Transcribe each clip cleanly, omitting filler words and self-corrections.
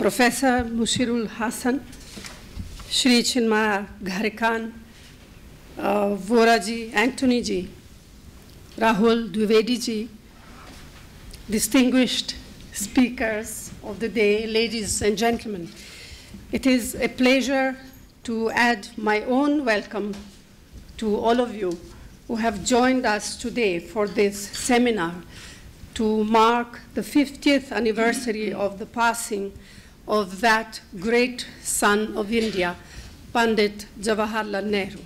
Professor Mushirul Hasan, Shri Chinmaya Gharikan, Voraji, Anthony ji, Rahul Dwivedi ji, distinguished speakers of the day, ladies and gentlemen. It is a pleasure to add my own welcome to all of you who have joined us today for this seminar to mark the 50th anniversary of the passing of that great son of India, Pandit Jawaharlal Nehru.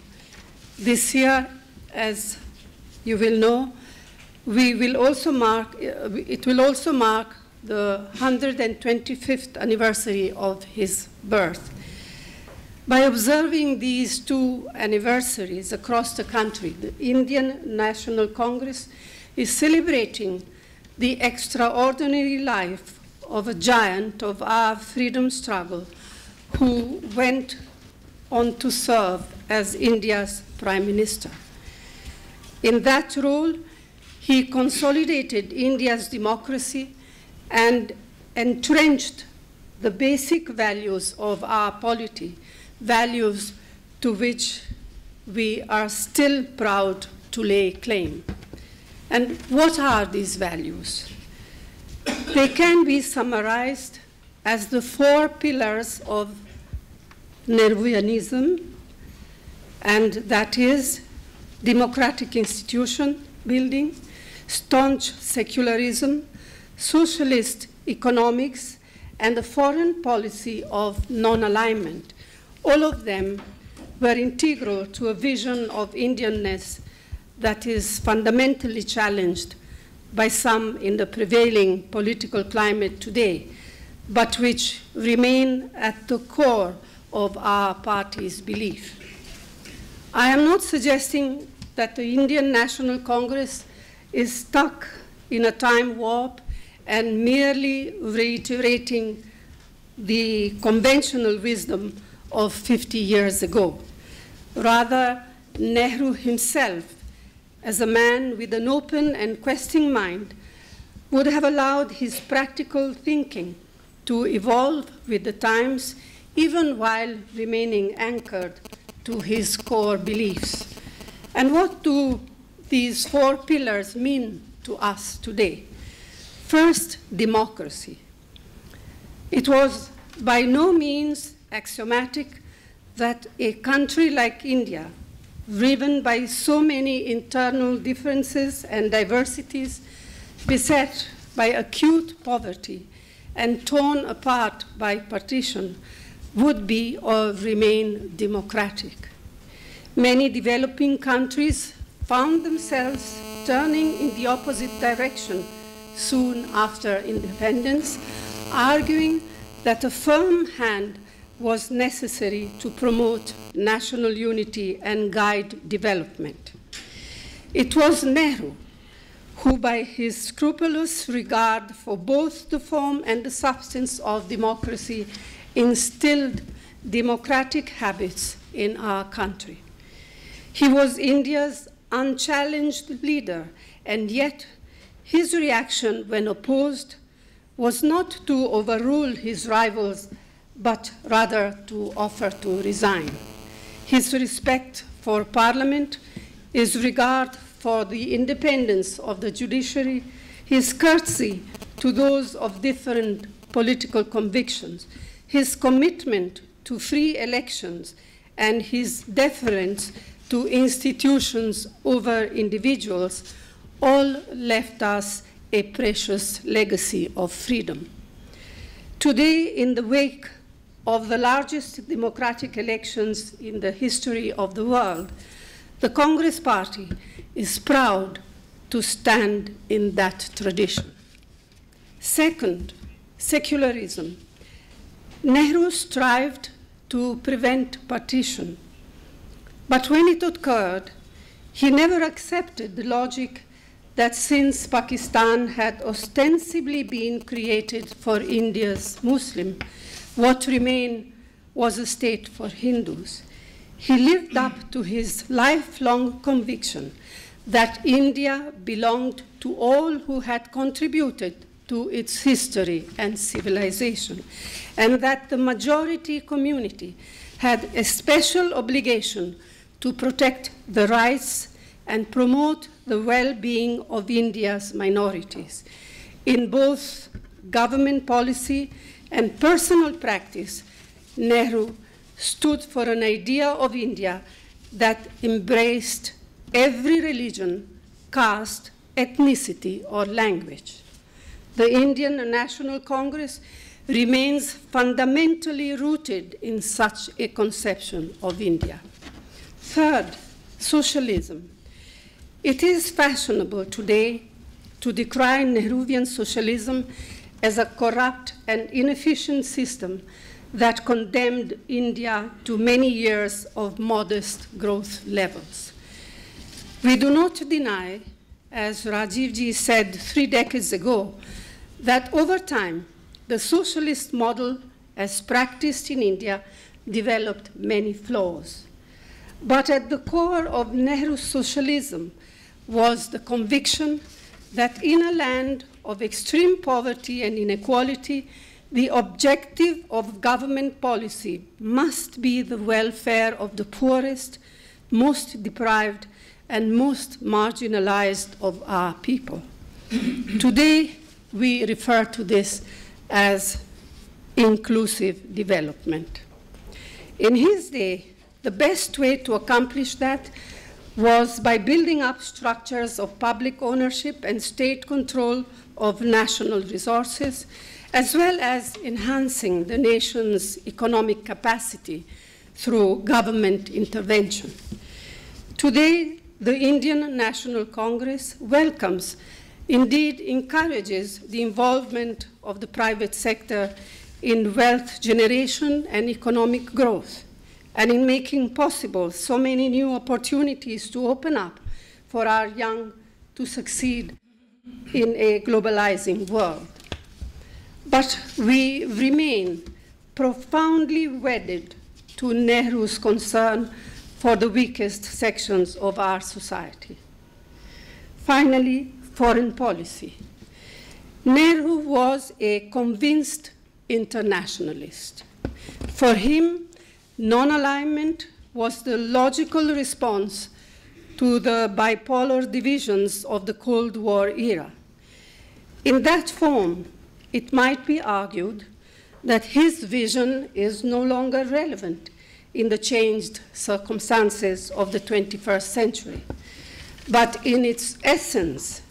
This year, as you will know, it will also mark the 125th anniversary of his birth. By observing these two anniversaries across the country, the Indian National Congress is celebrating the extraordinary life of a giant of our freedom struggle who went on to serve as India's Prime Minister. In that role, he consolidated India's democracy and entrenched the basic values of our polity, values to which we are still proud to lay claim. And what are these values? They can be summarized as the four pillars of Nehruianism, and that is democratic institution building, staunch secularism, socialist economics, and a foreign policy of non-alignment. All of them were integral to a vision of Indianness that is fundamentally challenged by some in the prevailing political climate today, but which remain at the core of our party's belief. I am not suggesting that the Indian National Congress is stuck in a time warp and merely reiterating the conventional wisdom of 50 years ago. Rather, Nehru himself, as a man with an open and questioning mind, would have allowed his practical thinking to evolve with the times, even while remaining anchored to his core beliefs. And what do these four pillars mean to us today? First, democracy. It was by no means axiomatic that a country like India, driven by so many internal differences and diversities, beset by acute poverty and torn apart by partition, would be or remain democratic. Many developing countries found themselves turning in the opposite direction soon after independence, arguing that a firm hand was necessary to promote national unity and guide development. It was Nehru who, by his scrupulous regard for both the form and the substance of democracy, instilled democratic habits in our country. He was India's unchallenged leader, and yet his reaction when opposed was not to overrule his rivals, but rather to offer to resign. His respect for Parliament, his regard for the independence of the judiciary, his courtesy to those of different political convictions, his commitment to free elections, and his deference to institutions over individuals all left us a precious legacy of freedom. Today, in the wake of the largest democratic elections in the history of the world, the Congress Party is proud to stand in that tradition. Second, secularism. Nehru strived to prevent partition, but when it occurred, he never accepted the logic that since Pakistan had ostensibly been created for India's Muslim, what remained was a state for Hindus. He lived up to his lifelong conviction that India belonged to all who had contributed to its history and civilization, and that the majority community had a special obligation to protect the rights and promote the well-being of India's minorities. In both government policy and personal practice, Nehru stood for an idea of India that embraced every religion, caste, ethnicity, or language. The Indian National Congress remains fundamentally rooted in such a conception of India. Third, socialism. It is fashionable today to decry Nehruvian socialism as a corrupt and inefficient system that condemned India to many years of modest growth levels. We do not deny, as Rajiv Ji said 3 decades ago, that over time, the socialist model as practiced in India developed many flaws. But at the core of Nehru's socialism was the conviction that in a land of extreme poverty and inequality, the objective of government policy must be the welfare of the poorest, most deprived, and most marginalized of our people. Today, we refer to this as inclusive development. In his day, the best way to accomplish that was by building up structures of public ownership and state control of national resources, as well as enhancing the nation's economic capacity through government intervention. Today, the Indian National Congress welcomes, indeed encourages, the involvement of the private sector in wealth generation and economic growth, and in making possible so many new opportunities to open up for our young to succeed in a globalizing world. But we remain profoundly wedded to Nehru's concern for the weakest sections of our society. Finally, foreign policy. Nehru was a convinced internationalist. For him, non-alignment was the logical response to the bipolar divisions of the Cold War era. In that form, it might be argued that his vision is no longer relevant in the changed circumstances of the 21st century. But in its essence,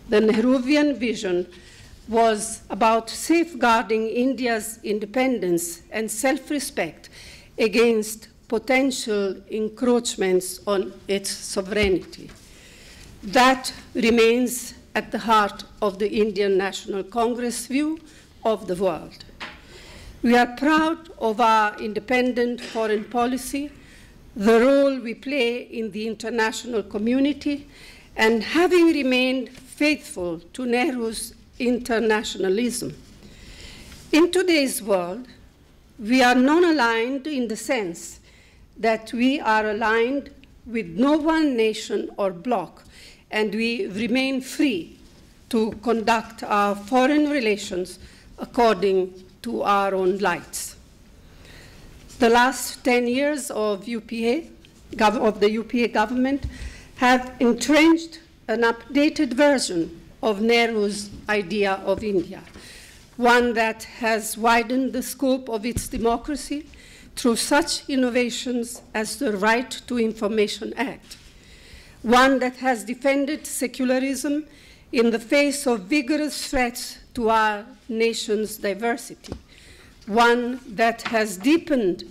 the Nehruvian vision was about safeguarding India's independence and self-respect against potential encroachments on its sovereignty. That remains at the heart of the Indian National Congress view of the world. We are proud of our independent foreign policy, the role we play in the international community, and having remained faithful to Nehru's internationalism. In today's world, we are non-aligned in the sense that we are aligned with no one nation or bloc, and we remain free to conduct our foreign relations according to our own lights. The last 10 years of the UPA government have entrenched an updated version of Nehru's idea of India, one that has widened the scope of its democracy through such innovations as the Right to Information Act, one that has defended secularism in the face of vigorous threats to our nation's diversity, one that has deepened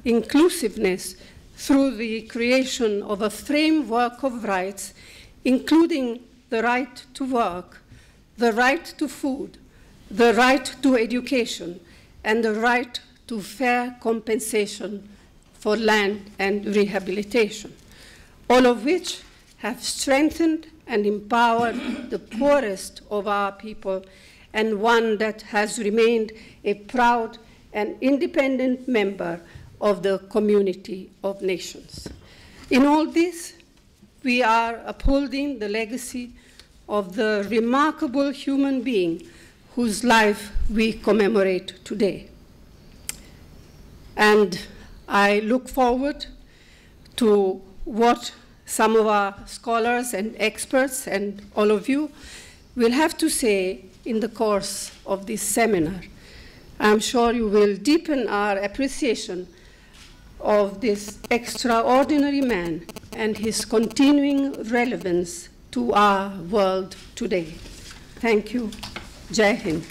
inclusiveness through the creation of a framework of rights, including the right to work, the right to food, the right to education, and the right to fair compensation for land and rehabilitation, all of which have strengthened and empowered the poorest of our people, and one that has remained a proud and independent member of the community of nations. In all this, we are upholding the legacy of the remarkable human being whose life we commemorate today. And I look forward to what some of our scholars and experts and all of you will have to say in the course of this seminar. I'm sure you will deepen our appreciation of this extraordinary man and his continuing relevance to our world today. Thank you. Jai Hind.